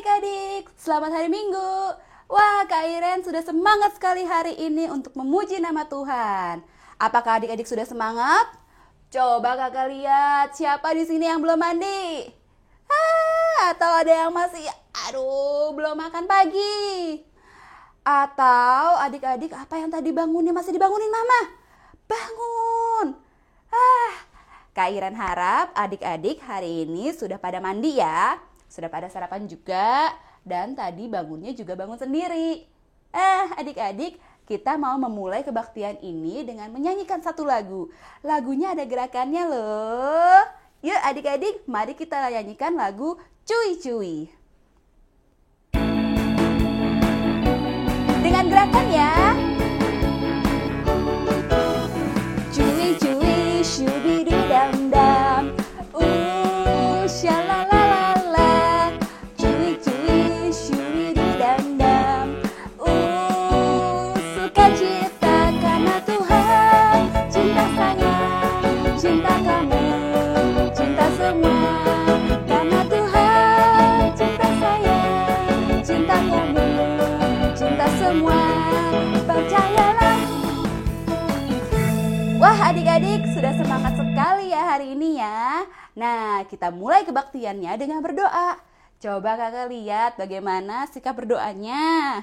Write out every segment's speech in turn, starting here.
adik-adik, selamat hari Minggu. Wah, Kak Iren sudah semangat sekali hari ini untuk memuji nama Tuhan. Apakah adik-adik sudah semangat? Coba kakak lihat siapa di sini yang belum mandi? Atau ada yang masih, belum makan pagi? Atau adik-adik apa yang tadi bangunnya masih dibangunin mama? Bangun! Kak Iren harap adik-adik hari ini sudah pada mandi ya. Sudah pada sarapan juga. Dan tadi bangunnya juga bangun sendiri. Adik-adik, kita mau memulai kebaktian ini dengan menyanyikan satu lagu. Lagunya ada gerakannya loh. Yuk adik-adik, mari kita nyanyikan lagu Cuy Cuy. Dengan gerakan ya. Cuy cuy, shubidudam-dam. Shalalalala. Cuy cuy, shubidudam-dam. Sukacita karena Tuhan. Cinta sayang, cinta kamu, cinta semua. Karena Tuhan, cinta sayang, cinta kamu, cinta semua. Percayalah. Wah adik-adik sudah semangat sekali ya hari ini ya. Nah kita mulai kebaktiannya dengan berdoa. Coba kakak lihat bagaimana sikap berdoanya.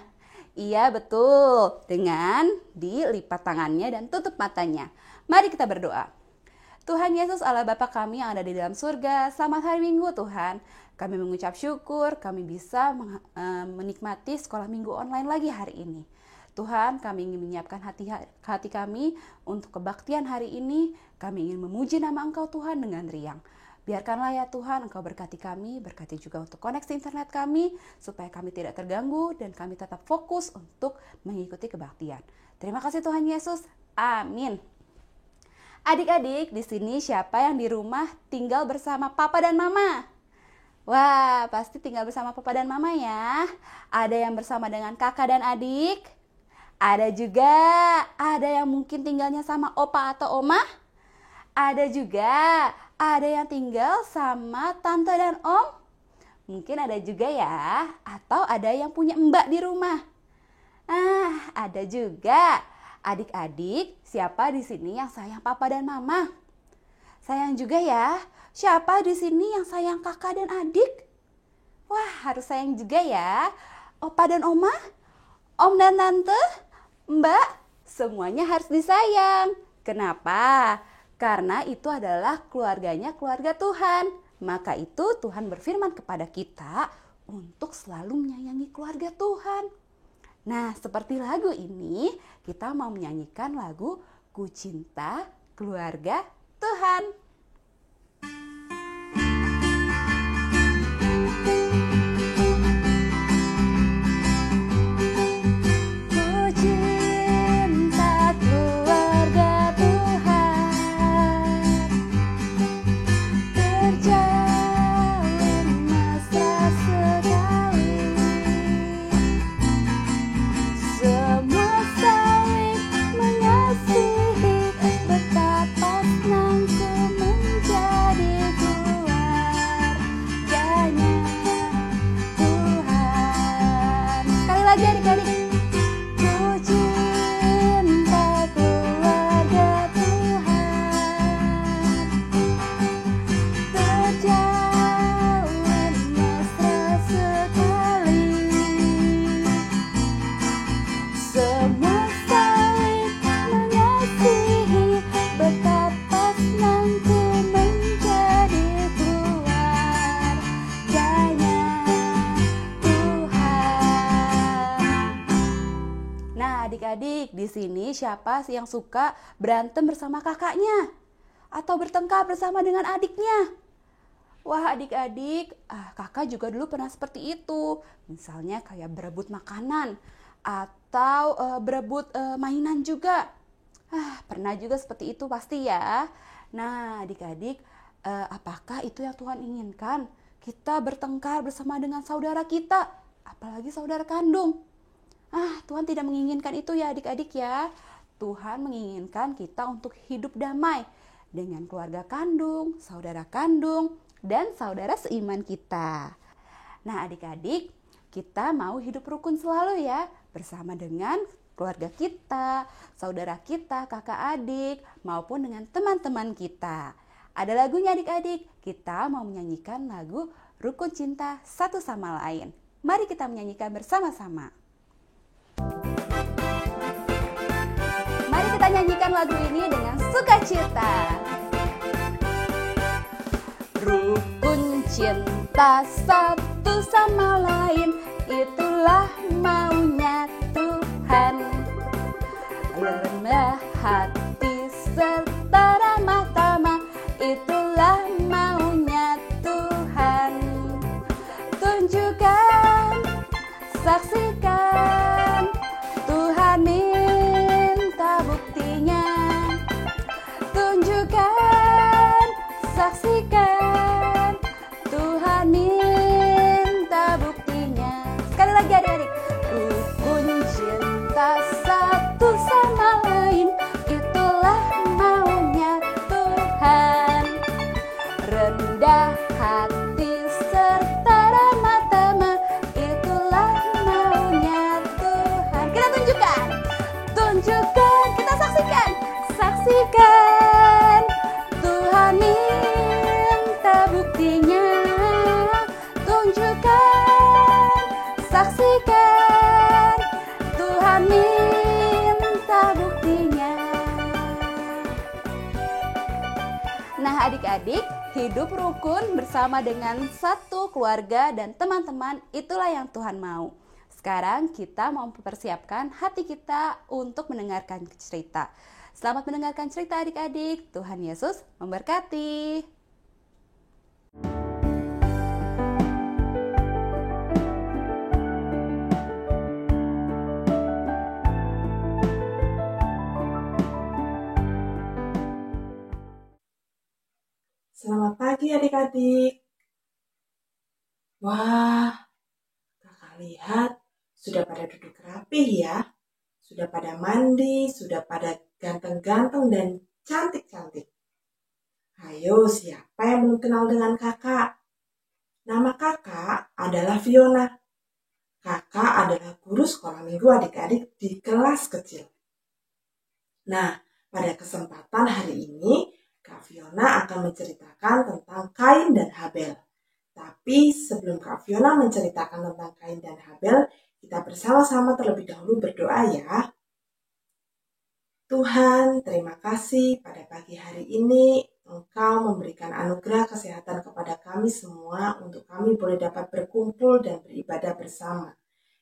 Iya betul, dengan dilipat tangannya dan tutup matanya. Mari kita berdoa. Tuhan Yesus Allah Bapa kami yang ada di dalam surga, selamat hari Minggu Tuhan. Kami mengucap syukur kami bisa menikmati sekolah minggu online lagi hari ini. Tuhan, kami ingin menyiapkan hati kami untuk kebaktian hari ini. Kami ingin memuji nama Engkau Tuhan dengan riang. Biarkanlah ya Tuhan Engkau berkati kami, berkati juga untuk koneksi internet kami, supaya kami tidak terganggu dan kami tetap fokus untuk mengikuti kebaktian. Terima kasih Tuhan Yesus. Amin. Adik-adik, di sini siapa yang di rumah tinggal bersama papa dan mama? Wah, pasti tinggal bersama papa dan mama ya. Ada yang bersama dengan kakak dan adik? Ada juga, ada yang mungkin tinggalnya sama opa atau oma. Ada juga, ada yang tinggal sama tante dan om. Mungkin ada juga ya, atau ada yang punya mbak di rumah. Ada juga. Adik-adik, siapa di sini yang sayang papa dan mama? Sayang juga ya. Siapa di sini yang sayang kakak dan adik? Wah, harus sayang juga ya. Opa dan oma, om dan tante, mbak, semuanya harus disayang. Kenapa? Karena itu adalah keluarganya keluarga Tuhan. Maka itu Tuhan berfirman kepada kita untuk selalu menyayangi keluarga Tuhan. Nah, seperti lagu ini, kita mau menyanyikan lagu Ku Cinta Keluarga Tuhan. Adik-adik, di sini siapa sih yang suka berantem bersama kakaknya? Atau bertengkar bersama dengan adiknya? Wah adik-adik, kakak juga dulu pernah seperti itu. Misalnya kayak berebut makanan atau berebut mainan juga. Pernah juga seperti itu pasti ya. Nah adik-adik, apakah itu yang Tuhan inginkan? Kita bertengkar bersama dengan saudara kita, apalagi saudara kandung. Tuhan tidak menginginkan itu ya adik-adik ya. Tuhan menginginkan kita untuk hidup damai dengan keluarga kandung, saudara kandung, dan saudara seiman kita. Nah adik-adik, kita mau hidup rukun selalu ya, bersama dengan keluarga kita, saudara kita, kakak adik, maupun dengan teman-teman kita. Ada lagunya adik-adik, kita mau menyanyikan lagu Rukun Cinta Satu Sama Lain. Mari kita menyanyikan bersama-sama. Mari kita nyanyikan lagu ini dengan sukacita. Rukun cinta satu sama lain, itulah maunya Tuhan. Rendah hati serta ramah tamah, itulah maunya Tuhan. Tunjukkan, saksikan, Tuhan minta buktinya. Tunjukkan, saksikan, Tuhan minta buktinya. Sekali lagi adik-adik. Rukun cinta satu sama lain, itulah maunya Tuhan. Rendah hati serta ramah tamah, itulah maunya Tuhan. Kita tunjukkan, kita saksikan, Tuhan minta buktinya. Tunjukkan, saksikan, Tuhan minta buktinya. Nah adik-adik, hidup rukun bersama dengan satu keluarga dan teman-teman, itulah yang Tuhan mau. Sekarang kita mau mempersiapkan hati kita untuk mendengarkan cerita. Selamat mendengarkan cerita adik-adik. Tuhan Yesus memberkati. Selamat pagi adik-adik. Wah, kakak lihat sudah pada duduk rapi ya. Sudah pada mandi, sudah pada ganteng-ganteng dan cantik-cantik. Ayo, siapa yang belum kenal dengan kakak? Nama kakak adalah Fiona. Kakak adalah guru sekolah minggu adik-adik di kelas kecil. Nah, pada kesempatan hari ini, Kak Fiona akan menceritakan tentang Kain dan Habel. Tapi sebelum Kak Fiona menceritakan tentang Kain dan Habel, kita bersama-sama terlebih dahulu berdoa ya. Tuhan, terima kasih pada pagi hari ini Engkau memberikan anugerah kesehatan kepada kami semua untuk kami boleh dapat berkumpul dan beribadah bersama.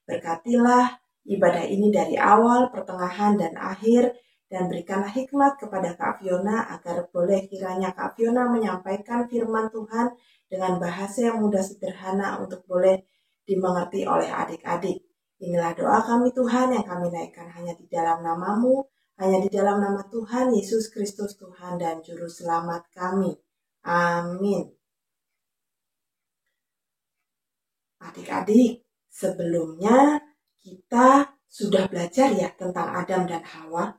Berkatilah ibadah ini dari awal, pertengahan, dan akhir, dan berikanlah hikmat kepada Kak Fiona agar boleh kiranya Kak Fiona menyampaikan firman Tuhan dengan bahasa yang mudah sederhana untuk boleh dimengerti oleh adik-adik. Inilah doa kami Tuhan yang kami naikkan hanya di dalam nama-Mu, hanya di dalam nama Tuhan Yesus Kristus Tuhan dan Juru Selamat kami. Amin. Adik-adik, sebelumnya kita sudah belajar ya tentang Adam dan Hawa.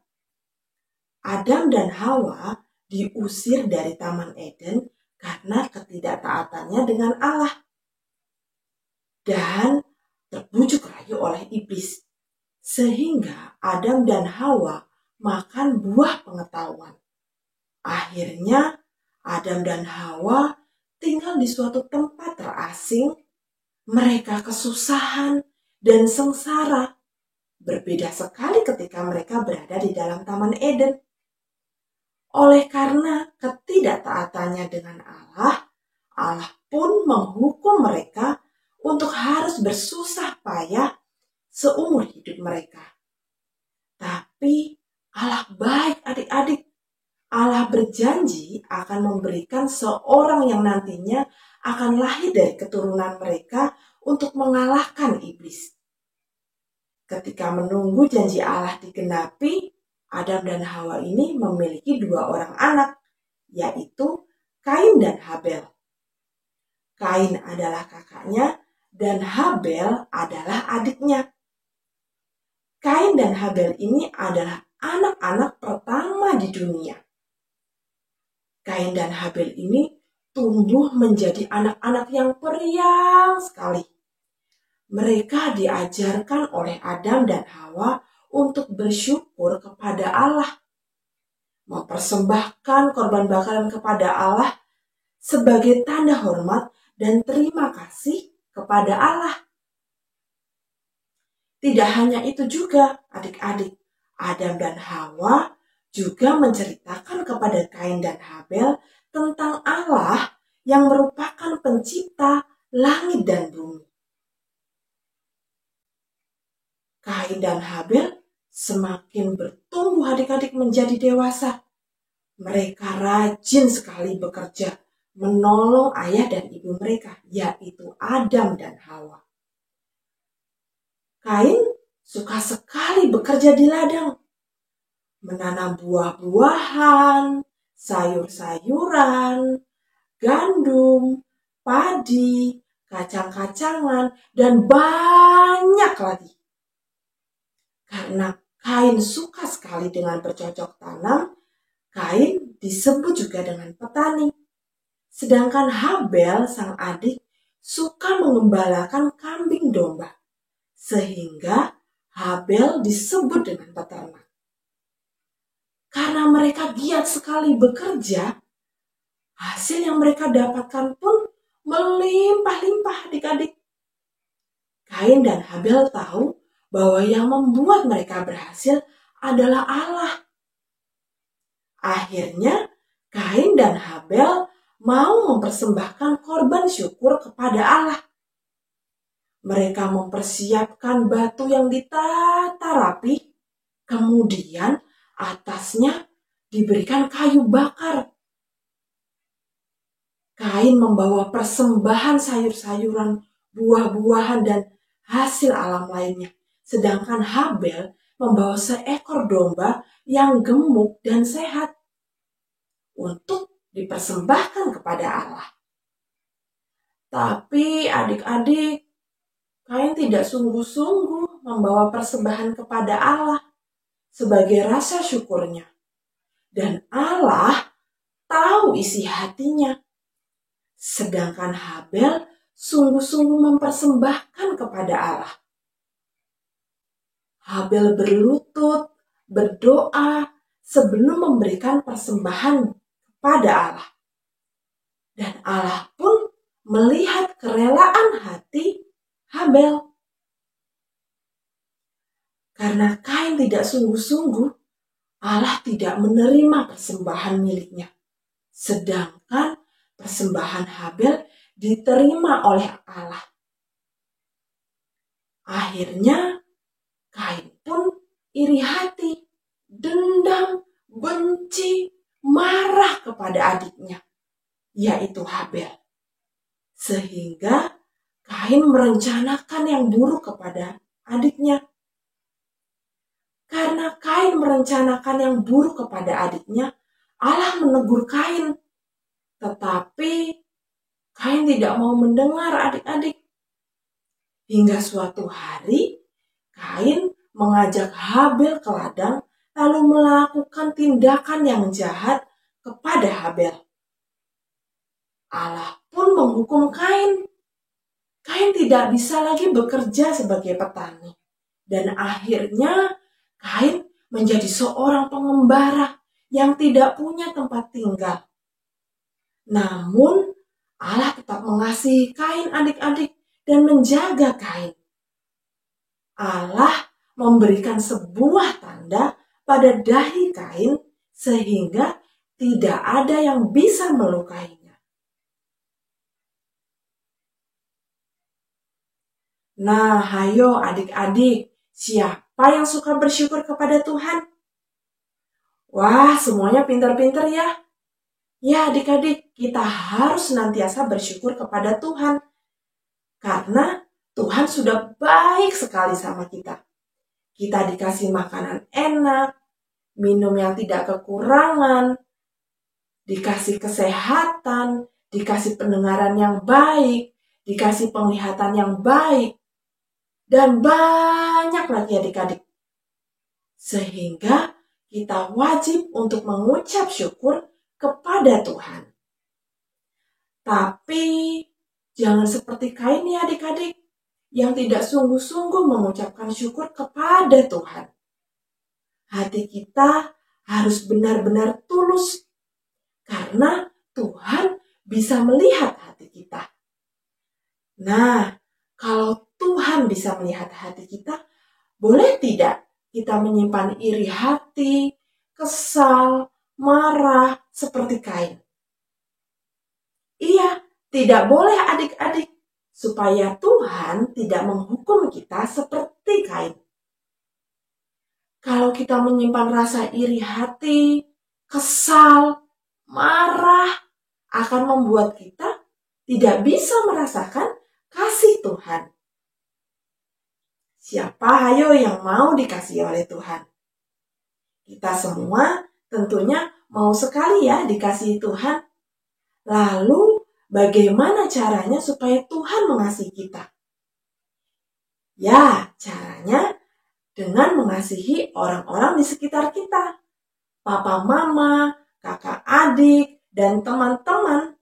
Adam dan Hawa diusir dari Taman Eden karena ketidaktaatannya dengan Allah dan terbujuk rayu oleh iblis. Sehingga Adam dan Hawa makan buah pengetahuan. Akhirnya Adam dan Hawa tinggal di suatu tempat terasing. Mereka kesusahan dan sengsara. Berbeda sekali ketika mereka berada di dalam Taman Eden. Oleh karena ketidaktaatannya dengan Allah, Allah pun menghukum mereka untuk harus bersusah payah seumur hidup mereka. Tapi Allah baik adik-adik. Allah berjanji akan memberikan seorang yang nantinya akan lahir dari keturunan mereka untuk mengalahkan iblis. Ketika menunggu janji Allah digenapi, Adam dan Hawa ini memiliki 2 orang anak, yaitu Kain dan Habel. Kain adalah kakaknya dan Habel adalah adiknya. Kain dan Habel ini adalah anak-anak pertama di dunia. Kain dan Habel ini tumbuh menjadi anak-anak yang periang sekali. Mereka diajarkan oleh Adam dan Hawa untuk bersyukur kepada Allah, mempersembahkan korban bakaran kepada Allah sebagai tanda hormat dan terima kasih kepada Allah. Tidak hanya itu juga, adik-adik, Adam dan Hawa juga menceritakan kepada Kain dan Habel tentang Allah yang merupakan pencipta langit dan bumi. Kain dan Habel semakin bertumbuh adik-adik menjadi dewasa. Mereka rajin sekali bekerja menolong ayah dan ibu mereka, yaitu Adam dan Hawa. Kain suka sekali bekerja di ladang, menanam buah-buahan, sayur-sayuran, gandum, padi, kacang-kacangan, dan banyak lagi. Karena Kain suka sekali dengan bercocok tanam, Kain disebut juga dengan petani. Sedangkan Habel, sang adik, suka mengembalakan kambing domba. Sehingga Habel disebut dengan peternak. Karena mereka giat sekali bekerja, hasil yang mereka dapatkan pun melimpah-limpah adik-adik. Kain dan Habel tahu bahwa yang membuat mereka berhasil adalah Allah. Akhirnya Kain dan Habel mau mempersembahkan korban syukur kepada Allah. Mereka mempersiapkan batu yang ditata rapi, kemudian atasnya diberikan kayu bakar. Kain membawa persembahan sayur-sayuran, buah-buahan, dan hasil alam lainnya. Sedangkan Habel membawa seekor domba yang gemuk dan sehat untuk dipersembahkan kepada Allah. Tapi adik-adik, Kain tidak sungguh-sungguh membawa persembahan kepada Allah sebagai rasa syukurnya. Dan Allah tahu isi hatinya. Sedangkan Habel sungguh-sungguh mempersembahkan kepada Allah. Habel berlutut, berdoa sebelum memberikan persembahan kepada Allah. Dan Allah pun melihat kerelaan hati Habel. Karena Kain tidak sungguh-sungguh, Allah tidak menerima persembahan miliknya. Sedangkan persembahan Habel diterima oleh Allah. Akhirnya Kain pun iri hati, dendam, benci, marah kepada adiknya, yaitu Habel. Sehingga Kain merencanakan yang buruk kepada adiknya. Karena Kain merencanakan yang buruk kepada adiknya, Allah menegur Kain. Tetapi Kain tidak mau mendengar adik-adik. Hingga suatu hari, Kain mengajak Habel ke ladang lalu melakukan tindakan yang jahat kepada Habel. Allah pun menghukum Kain. Kain tidak bisa lagi bekerja sebagai petani. Dan akhirnya Kain menjadi seorang pengembara yang tidak punya tempat tinggal. Namun Allah tetap mengasihi Kain adik-adik dan menjaga Kain. Allah memberikan sebuah tanda pada dahi Kain sehingga tidak ada yang bisa melukainya. Nah, hayo adik-adik, siapa yang suka bersyukur kepada Tuhan? Wah, semuanya pintar-pintar ya. Ya adik-adik, kita harus senantiasa bersyukur kepada Tuhan. Karena Tuhan sudah baik sekali sama kita. Kita dikasih makanan enak, minum yang tidak kekurangan, dikasih kesehatan, dikasih pendengaran yang baik, dikasih penglihatan yang baik, dan banyak lagi adik-adik. Sehingga kita wajib untuk mengucap syukur kepada Tuhan. Tapi jangan seperti Kain ya adik-adik, yang tidak sungguh-sungguh mengucapkan syukur kepada Tuhan. Hati kita harus benar-benar tulus, karena Tuhan bisa melihat hati kita. Nah, kalau Tuhan bisa melihat hati kita, boleh tidak kita menyimpan iri hati, kesal, marah seperti Kain? Iya, tidak boleh adik-adik, supaya Tuhan tidak menghukum kita seperti Kain. Kalau kita menyimpan rasa iri hati, kesal, marah, akan membuat kita tidak bisa merasakan kasih Tuhan. Siapa ayo yang mau dikasihi oleh Tuhan? Kita semua tentunya mau sekali ya dikasihi Tuhan. Lalu bagaimana caranya supaya Tuhan mengasihi kita? Ya, caranya dengan mengasihi orang-orang di sekitar kita. Papa, mama, kakak, adik, dan teman-teman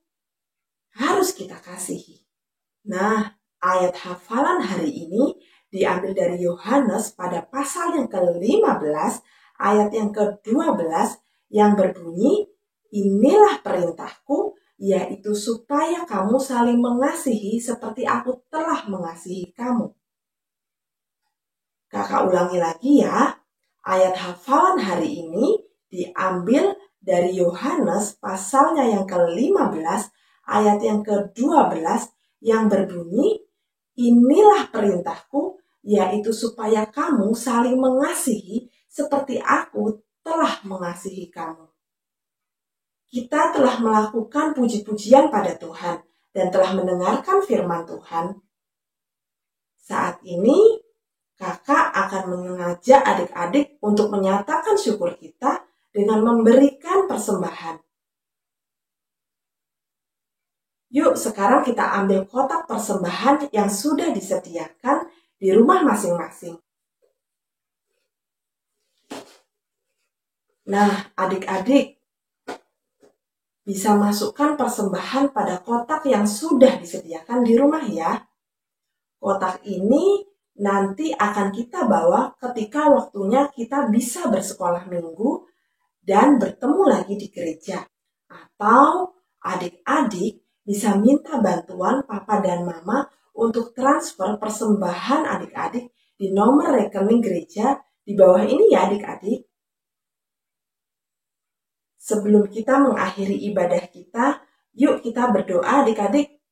harus kita kasihi. Nah, ayat hafalan hari ini diambil dari Yohanes pada pasal yang ke-15, ayat yang ke-12 yang berbunyi, "Inilah perintahku, yaitu supaya kamu saling mengasihi seperti aku telah mengasihi kamu." Kakak ulangi lagi ya, ayat hafalan hari ini diambil dari Yohanes pasalnya yang ke-15, ayat yang ke-12 yang berbunyi, "Inilah perintahku, yaitu supaya kamu saling mengasihi seperti aku telah mengasihi kamu." Kita telah melakukan puji-pujian pada Tuhan dan telah mendengarkan firman Tuhan. Saat ini, kakak akan mengajak adik-adik untuk menyatakan syukur kita dengan memberikan persembahan. Yuk, sekarang kita ambil kotak persembahan yang sudah disediakan di rumah masing-masing. Nah, adik-adik bisa masukkan persembahan pada kotak yang sudah disediakan di rumah ya. Kotak ini nanti akan kita bawa ketika waktunya kita bisa bersekolah minggu dan bertemu lagi di gereja. Atau adik-adik bisa minta bantuan papa dan mama untuk transfer persembahan adik-adik di nomor rekening gereja di bawah ini ya adik-adik. Sebelum kita mengakhiri ibadah kita, yuk kita berdoa adik-adik.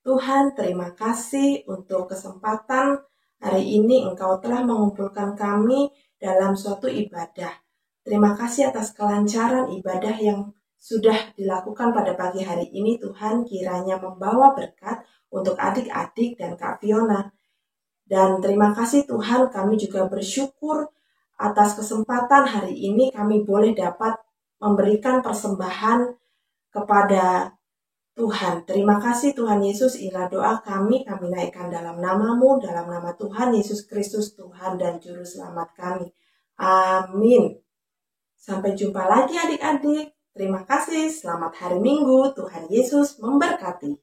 Tuhan, terima kasih untuk kesempatan hari ini Engkau telah mengumpulkan kami dalam suatu ibadah. Terima kasih atas kelancaran ibadah yang sudah dilakukan pada pagi hari ini. Tuhan, kiranya membawa berkat untuk adik-adik dan Kak Fiona. Dan terima kasih Tuhan, kami juga bersyukur atas kesempatan hari ini kami boleh dapat memberikan persembahan kepada Tuhan. Terima kasih Tuhan Yesus, inilah doa kami naikkan dalam namamu, dalam nama Tuhan Yesus Kristus, Tuhan dan Juru Selamat kami. Amin. Sampai jumpa lagi adik-adik. Terima kasih, selamat hari Minggu, Tuhan Yesus memberkati.